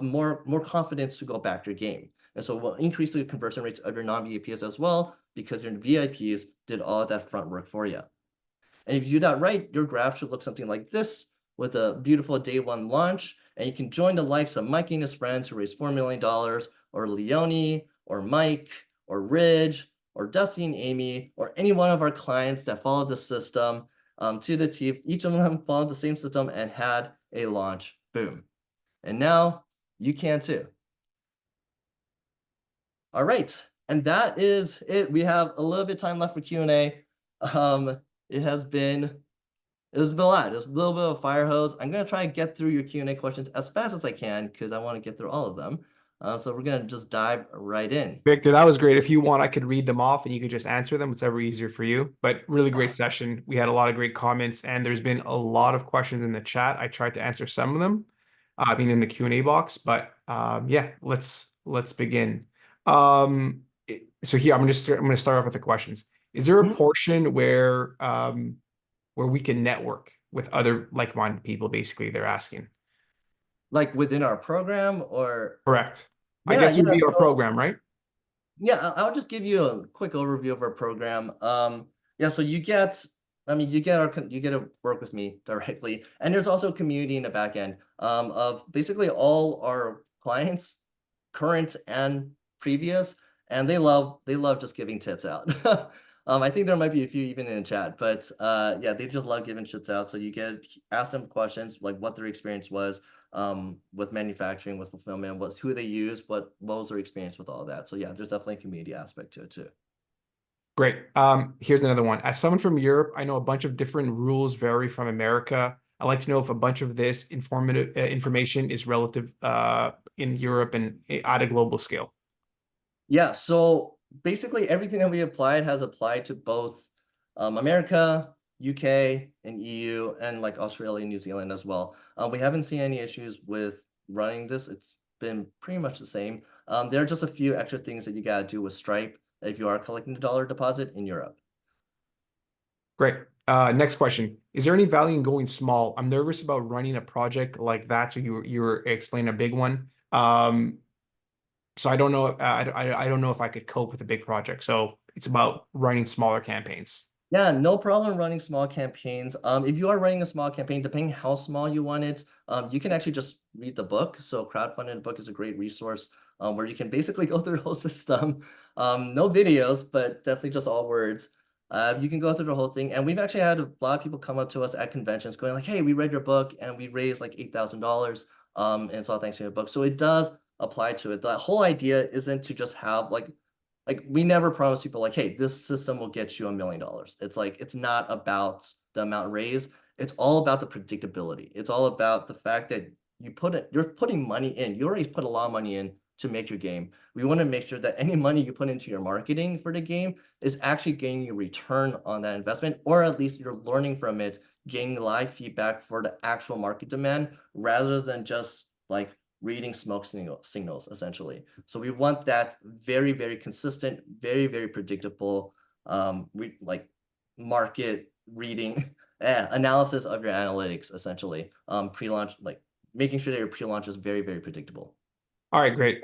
more confidence to go back your game. And so we'll increase the conversion rates of your non-VIPs as well, because your VIPs did all of that front work for you. And if you do that right, your graph should look something like this with a beautiful day one launch. And you can join the likes of Mike and his friends who raised $4 million, or Leone, or Mike, or Ridge, or Dusty and Amy, or any one of our clients that followed the system to the T. Each of them followed the same system and had a launch boom. And now you can too. All right. And that is it. We have a little bit of time left for Q&A. It has been a lot. There's a little bit of a fire hose. I'm going to try and get through your Q&A questions as fast as I can because I want to get through all of them. So we're going to just dive right in. Victor, that was great. If you want, I could read them off and you could just answer them. It's ever easier for you. But really great session. We had a lot of great comments and there's been a lot of questions in the chat. I tried to answer some of them, in the Q&A box. But yeah, let's begin. So here I'm going to start off with the questions. Is there a portion where we can network with other like-minded people? Basically, they're asking. Like within our program, or? Correct. Yeah, I guess it would be our so, program, right? Yeah, I'll just give you a quick overview of our program. Yeah, so you get to work with me directly, and there's also a community in the back end of basically all our clients, current and previous, and they love just giving tips out. I think there might be a few even in the chat, but yeah, they just love giving tips out. So you ask them questions like what their experience was with manufacturing, with fulfillment, who they use, what was their experience with all that. So yeah, there's definitely a community aspect to it too. Great. Here's another one. As someone from Europe, I know a bunch of different rules vary from America. I'd like to know if a bunch of this information is relative in Europe and at a global scale. Yeah, so basically everything that we applied has applied to both America, UK, and EU, and like Australia and New Zealand as well. We haven't seen any issues with running this. It's been pretty much the same. There are just a few extra things that you got to do with Stripe if you are collecting the dollar deposit in Europe. Great. Next question. Is there any value in going small? I'm nervous about running a project like that. So you were explaining a big one. So I don't know. I don't know if I could cope with a big project. So it's about running smaller campaigns. Yeah, no problem running small campaigns. If you are running a small campaign, depending how small you want it, you can actually just read the book. So crowdfunded book is a great resource where you can basically go through the whole system. No videos, but definitely just all words. You can go through the whole thing. And we've actually had a lot of people come up to us at conventions going like, hey, we read your book and we raised like $8,000. And it's all thanks to your book. So it does apply to it. The whole idea isn't to just have like we never promise people like, hey, this system will get you $1 million. It's like, it's not about the amount raised. It's all about the predictability. It's all about the fact that you're putting money in. You already put a lot of money in to make your game. We want to make sure that any money you put into your marketing for the game is actually getting you a return on that investment, or at least you're learning from it, getting live feedback for the actual market demand, rather than just like reading smoke signals, essentially. So we want that very, very consistent, very, very predictable, like market reading analysis of your analytics, essentially. Pre-launch, like making sure that your pre-launch is very, very predictable. All right, great.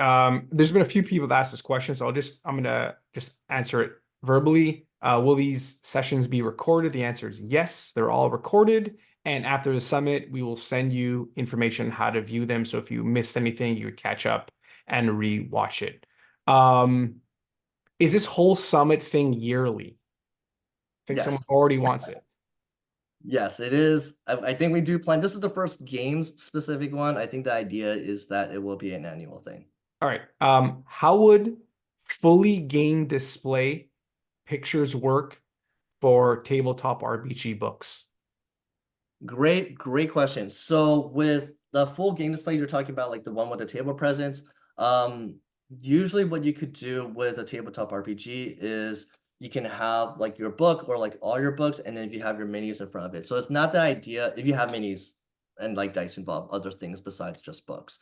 There's been a few people that asked this question, so I'm gonna just answer it verbally. Will these sessions be recorded? The answer is yes, they're all recorded. And after the summit, we will send you information on how to view them. So if you missed anything, you would catch up and re-watch it. Is this whole summit thing yearly? I think someone already wants it. Yes, it is. I think we do plan. This is the first games specific one. I think the idea is that it will be an annual thing. All right. How would fully game display pictures work for tabletop RPG books? Great question. So with the full game display, you're talking about like the one with the table presence. Usually what you could do with a tabletop RPG is you can have like your book or like all your books, and then if you have your minis in front of it. So it's not the idea if you have minis and like dice involved, other things besides just books.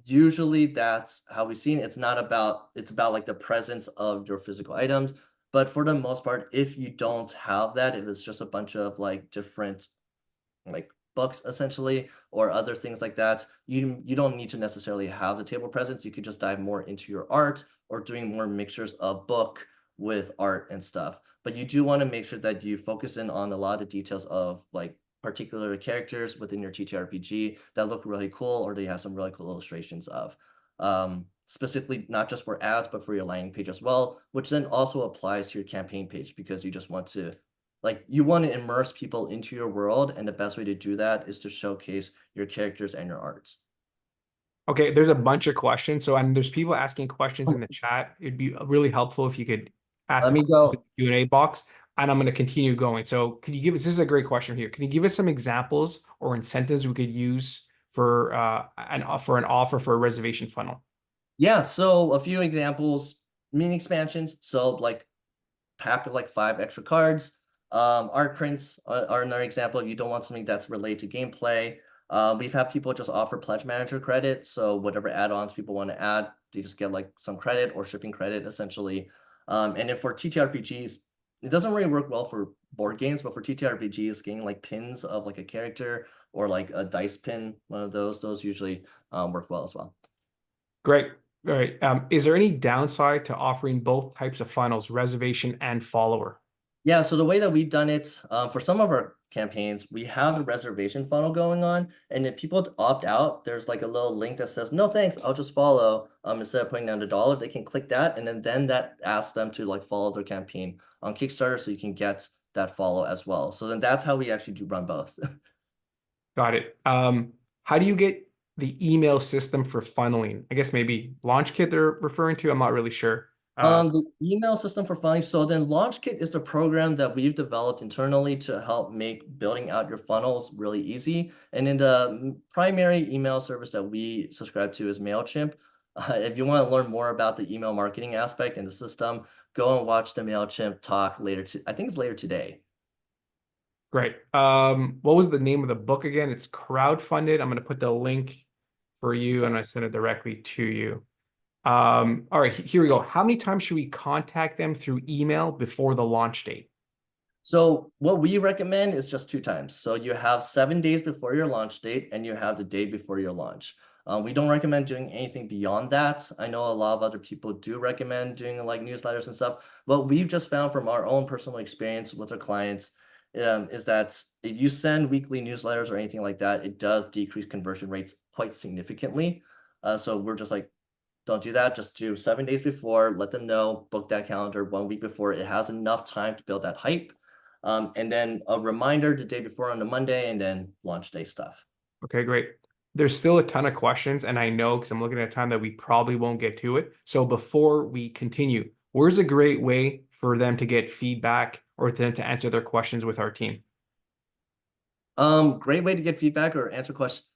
Usually that's how we've seen it. It's about like the presence of your physical items. But for the most part, if you don't have that, if it's just a bunch of like different like books essentially or other things like that, you don't need to necessarily have the table presence. You could just dive more into your art or doing more mixtures of book with art and stuff. But you do want to make sure that you focus in on a lot of details of like particular characters within your TTRPG that look really cool or they have some really cool illustrations of. Specifically not just for ads, but for your landing page as well, which then also applies to your campaign page because you just want to like you want to immerse people into your world, and the best way to do that is to showcase your characters and your arts. Okay, there's a bunch of questions. So, and there's people asking questions in the chat. It'd be really helpful if you could Let ask me questions in go. the Q&A box, and I'm going to continue going. So, could you give us, this is a great question here. Can you give us some examples or incentives we could use for an offer for a reservation funnel? Yeah, so a few examples, mini expansions. So like pack of like 5 extra cards. Art prints are another example. If you don't want something that's related to gameplay. We've had people just offer pledge manager credit. So whatever add-ons people want to add, they just get like some credit or shipping credit essentially. And then for TTRPGs, it doesn't really work well for board games, but for TTRPGs, getting like pins of like a character or like a dice pin, one of those usually work well as well. Great. All right. Is there any downside to offering both types of funnels, reservation and follower? Yeah, so the way that we've done it for some of our campaigns, we have a reservation funnel going on, and if people opt out, there's like a little link that says, "No, thanks, I'll just follow." Instead of putting down $1, they can click that, and then that asks them to like follow their campaign on Kickstarter, so you can get that follow as well. So then that's how we actually do run both. Got it. How do you get the email system for funneling? I guess maybe LaunchKit they're referring to. I'm not really sure. The email system for funding. So then LaunchKit is the program that we've developed internally to help make building out your funnels really easy. And then the primary email service that we subscribe to is MailChimp. If you want to learn more about the email marketing aspect and the system, go and watch the MailChimp talk later. I think it's later today. Great. What was the name of the book again? It's crowdfunded. I'm going to put the link for you and I send it directly to you. All right, here we go. How many times should we contact them through email before the launch date? So what we recommend is just 2 times. So you have 7 days before your launch date and you have the day before your launch. We don't recommend doing anything beyond that. I know a lot of other people do recommend doing like newsletters and stuff. What we've just found from our own personal experience with our clients is that if you send weekly newsletters or anything like that, it does decrease conversion rates quite significantly. So we're just like, don't do that. Just do 7 days before, let them know, book that calendar 1 week before. It has enough time to build that hype. And then a reminder the day before on the Monday, and then launch day stuff. Okay, great. There's still a ton of questions, and I know because I'm looking at time that we probably won't get to it. So before we continue, where's a great way for them to get feedback or them to answer their questions with our team? Great way to get feedback or answer questions.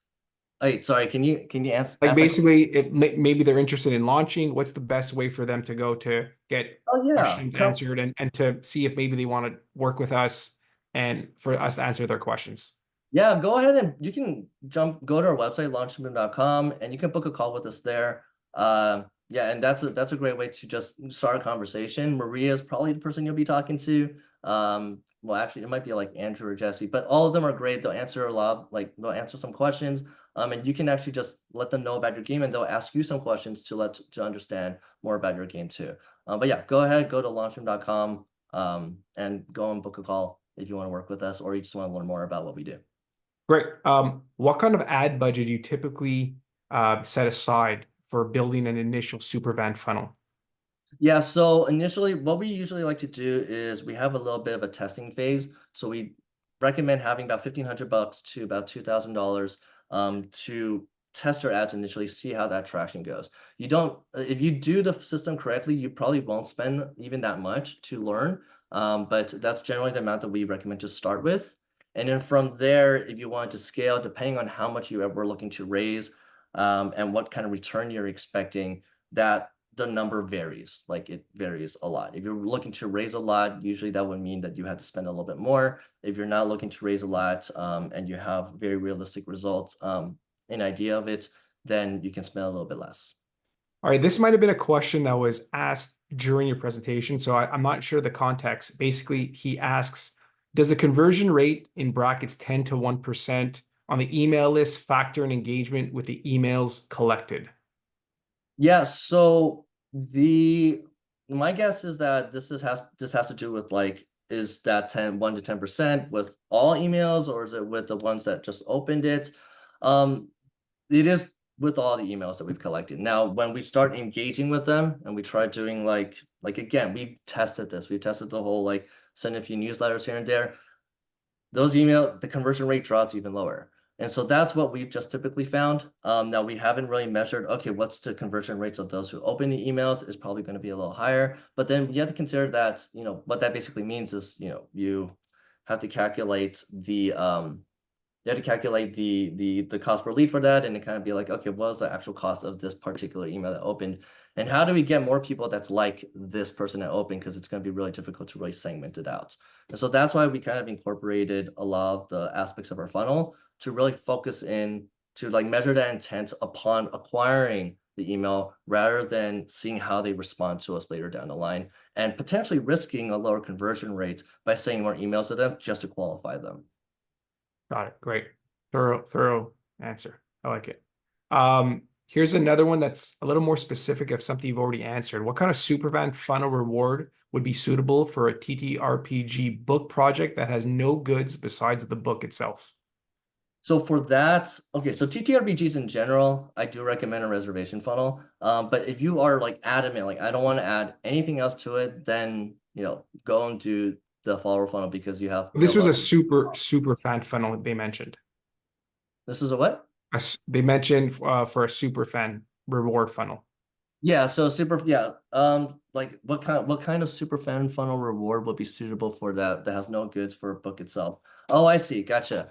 Wait, sorry, can you answer Like ask that? basically, maybe they're interested in launching. What's the best way for them to go to get Oh yeah, questions answered and to see if maybe they want to work with us and for us to answer their questions? yeah, go ahead and you can go to our website, launchboom.com, and you can book a call with us there. Yeah, and that's a great way to just start a conversation. Maria is probably the person you'll be talking to. Well, actually, it might be like Andrew or Jesse, but all of them are great. They'll answer a lot, like they'll answer some questions. And you can actually just let them know about your game, and they'll ask you some questions to understand more about your game too. But yeah, go ahead, go to launchboom.com, and go and book a call if you want to work with us, or you just want to learn more about what we do. Great. What kind of ad budget do you typically set aside for building an initial super van funnel? Yeah, so initially, what we usually like to do is we have a little bit of a testing phase. So we recommend having about $1,500 to about $2,000 to test our ads initially, see how that traction goes. You don't, if you do the system correctly, you probably won't spend even that much to learn. But that's generally the amount that we recommend to start with. And then from there, if you want to scale, depending on how much you were looking to raise and what kind of return you're expecting, that the number varies. Like it varies a lot. If you're looking to raise a lot, usually that would mean that you have to spend a little bit more. If you're not looking to raise a lot and you have very realistic results, an idea of it, then you can spend a little bit less. All right, this might have been a question that was asked during your presentation, so I'm not sure the context. Basically, he asks, does the conversion rate in brackets 10 to 1% on the email list factor in engagement with the emails collected? Yeah, so the my guess is that this has to do with like, is that 1 to 10% with all emails, or is it with the ones that just opened it? It is with all the emails that we've collected. Now, when we start engaging with them and we try doing like again, we tested this. We tested the whole like send a few newsletters here and there. The conversion rate drops even lower. And so that's what we've just typically found. Now we haven't really measured, okay, what's the conversion rates of those who open the emails is probably going to be a little higher. But then you have to consider that, what that basically means is, you have to calculate the cost per lead for that, and it kind of be like, okay, what is the actual cost of this particular email that opened, and how do we get more people that's like this person that opened, because it's going to be really difficult to really segment it out. And so that's why we kind of incorporated a lot of the aspects of our funnel to really focus in to like measure that intent upon acquiring the email, rather than seeing how they respond to us later down the line and potentially risking a lower conversion rate by sending more emails to them just to qualify them. Got it. Great. Thorough answer. I like it. Here's another one that's a little more specific of something you've already answered. What kind of superfan funnel reward would be suitable for a TTRPG book project that has no goods besides the book itself? So for that, okay, so TTRPGs in general, I do recommend a reservation funnel. But if you are like adamant, like I don't want to add anything else to it, then go and do the follower funnel, because you have This was a a super fan funnel they mentioned. this is a what? They mentioned for a super fan reward funnel. Yeah, so like what kind of super fan funnel reward would be suitable for that has no goods for a book itself? Oh, I see, gotcha.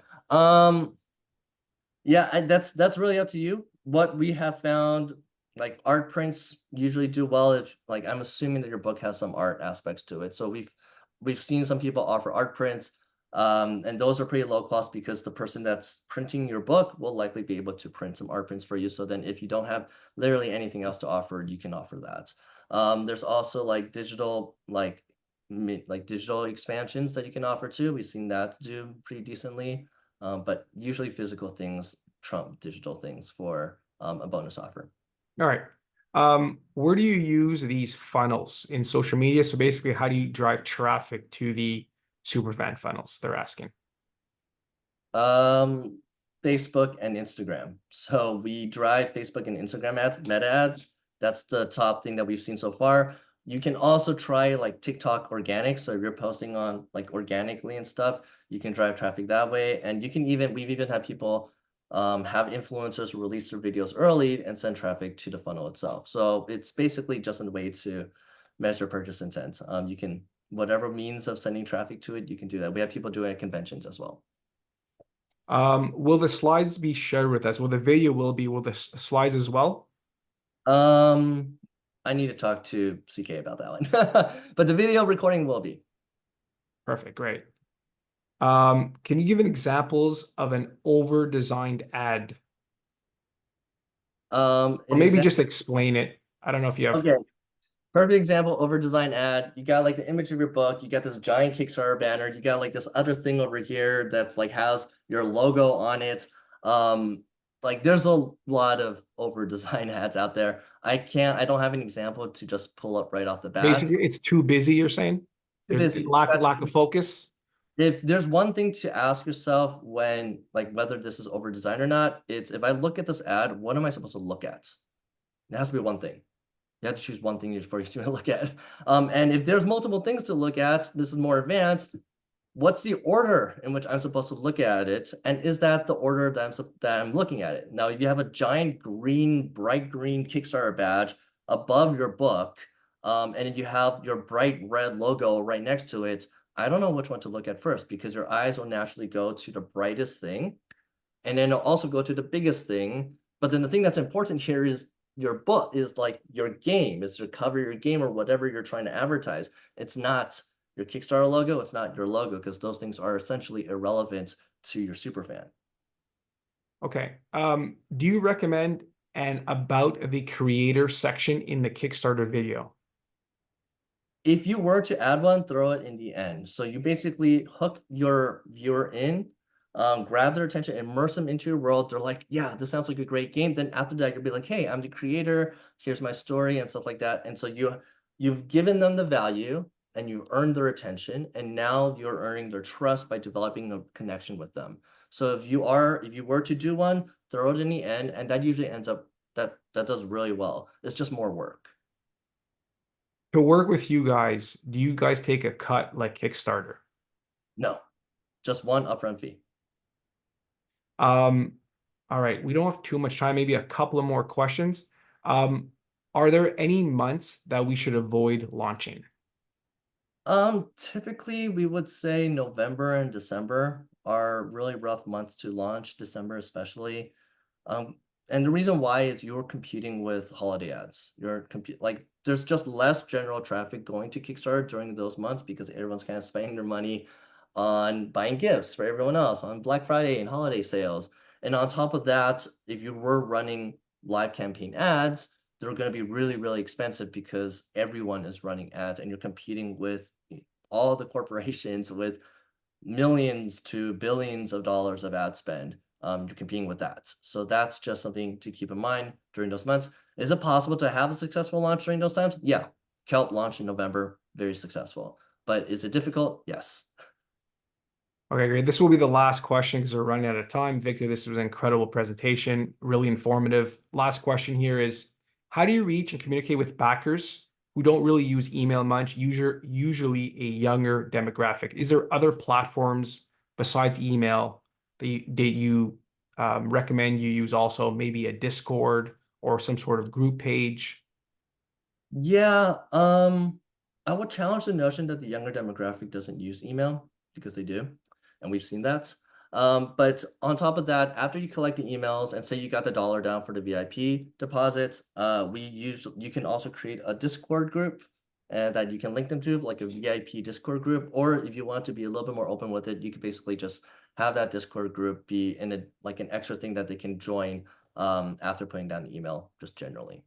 Yeah, that's really up to you. What we have found, like art prints usually do well if, like, I'm assuming that your book has some art aspects to it. So we've seen some people offer art prints, and those are pretty low cost because the person that's printing your book will likely be able to print some art prints for you. So then if you don't have literally anything else to offer, you can offer that. There's also like digital digital expansions that you can offer too. We've seen that do pretty decently. But usually physical things trump digital things for a bonus offer. All right. Where do you use these funnels in social media? So basically, how do you drive traffic to the superfan funnels they're asking? Um, Facebook and Instagram. So we drive Facebook and Instagram ads, meta ads. That's the top thing that we've seen so far. You can also try like TikTok organic. So if you're posting on like organically and stuff, you can drive traffic that way. And we've even had people have influencers release their videos early and send traffic to the funnel itself. So it's basically just a way to measure purchase intent. You can, whatever means of sending traffic to it, you can do that. We have people doing it at conventions as well. Will the slides be shared with us? Will the video will the slides as well? I need to talk to CK about that one. But the video recording will be. Perfect, great. Can you give an examples of an over-designed ad? Or An maybe example. just explain it. I don't know if you have. Okay. Perfect example, over design ad. You got like the image of your book, you got this giant Kickstarter banner, you got like this other thing over here that's like has your logo on it. Like there's a lot of over design ads out there. I don't have an example to just pull up right off the bat. Basically, it's too busy, you're saying? Too There's busy. lack of focus. If there's one thing to ask yourself when, like, whether this is over designed or not, it's if I look at this ad, what am I supposed to look at? It has to be one thing. You have to choose one thing before you look at. And if there's multiple things to look at, this is more advanced. What's the order in which I'm supposed to look at it? And is that the order that I'm looking at it? Now, if you have a giant bright green Kickstarter badge above your book, and if you have your bright red logo right next to it, I don't know which one to look at first, because your eyes will naturally go to the brightest thing, and then it'll also go to the biggest thing. But then the thing that's important here is your book is like your game, is to cover your game or whatever you're trying to advertise. It's not your Kickstarter logo, it's not your logo, because those things are essentially irrelevant to your superfan. Okay. Do you recommend and about the creator section in the Kickstarter video? If you were to add one, throw it in the end. So you basically hook your viewer in, grab their attention, immerse them into your world. They're like, yeah, this sounds like a great game. Then after that, you'll be like, hey, I'm the creator. Here's my story and stuff like that. And so you've given them the value and you've earned their attention. And now you're earning their trust by developing a connection with them. So if you were to do one, throw it in the end, and that usually ends up that does really well. It's just more work. To work with you guys, do you guys take a cut like Kickstarter? No, just one upfront fee. Um, all right, we don't have too much time, maybe a couple of more questions. Um, are there any months that we should avoid launching? Typically we would say November and December are really rough months to launch, December especially. Um, and the reason why is you're competing with holiday ads. Like there's just less general traffic going to Kickstarter during those months because everyone's kind of spending their money on buying gifts for everyone else on Black Friday and holiday sales. And on top of that, if you were running live campaign ads, they're going to be really, really expensive because everyone is running ads and you're competing with all the corporations with millions to billions of dollars of ad spend. You're competing with that. So that's just something to keep in mind during those months. Is it possible to have a successful launch during those times? Yeah. Kelp launched in November, very successful. But is it difficult? Yes. Okay, great. This will be the last question because we're running out of time. Victor, this was an incredible presentation, really informative. Last question here is, how do you reach and communicate with backers who don't really use email much, usually a younger demographic? Is there other platforms besides email that you recommend you use also, maybe a Discord or some sort of group page? Yeah, I would challenge the notion that the younger demographic doesn't use email because they do, and we've seen that. But on top of that, after you collect the emails and say you got the dollar down for the VIP deposits, you can also create a Discord group and that you can link them to, like a VIP Discord group. Or if you want to be a little bit more open with it, you could basically just have that Discord group be in like an extra thing that they can join after putting down the email, just generally.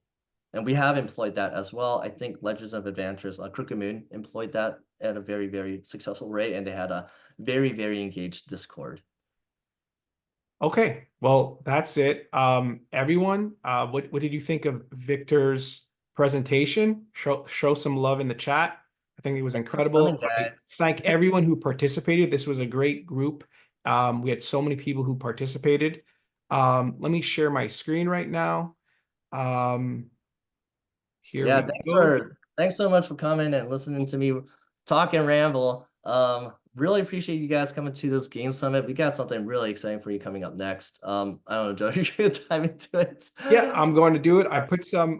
And we have employed that as well. I think Legends of Adventures, Crooked Moon employed that at a very, very successful rate, and they had a very, very engaged Discord. Okay, well, that's it. Everyone, what did you think of Victor's presentation? Show some love in the chat. I think it was Coming, incredible. I guys. thank everyone who participated. This was a great group. We had so many people who participated. Let me share my screen right now. Um, here Yeah, we go. thanks so much for coming and listening to me talk and ramble. Really appreciate you guys coming to this game summit. We got something really exciting for you coming up next. I don't know, Joe, you're gonna dive into it. Yeah, I'm going to do it. I put some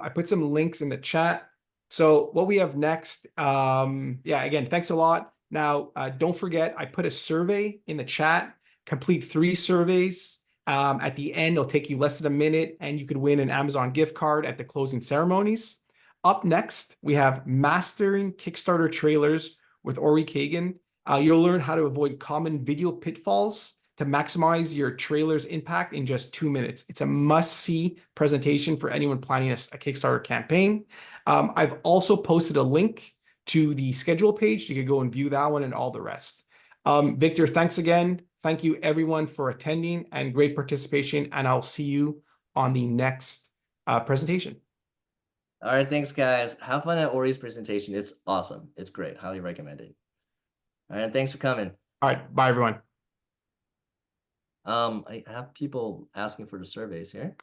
links in the chat. So what we have next, yeah, again, thanks a lot. Now, don't forget, I put a survey in the chat. Complete 3 surveys. At the end, it'll take you less than a minute, and you could win an Amazon gift card at the closing ceremonies. Up next, we have Mastering Kickstarter Trailers with Ori Kagan. You'll learn how to avoid common video pitfalls to maximize your trailer's impact in just 2 minutes. It's a must-see presentation for anyone planning a Kickstarter campaign. I've also posted a link to the schedule page. You can go and view that one and all the rest. Victor, thanks again. Thank you everyone for attending and great participation, and I'll see you on the next presentation. All right, thanks, guys. Have fun at Ori's presentation. It's awesome. It's great. Highly recommended. All right, thanks for coming. All right, bye everyone. I have people asking for the surveys here.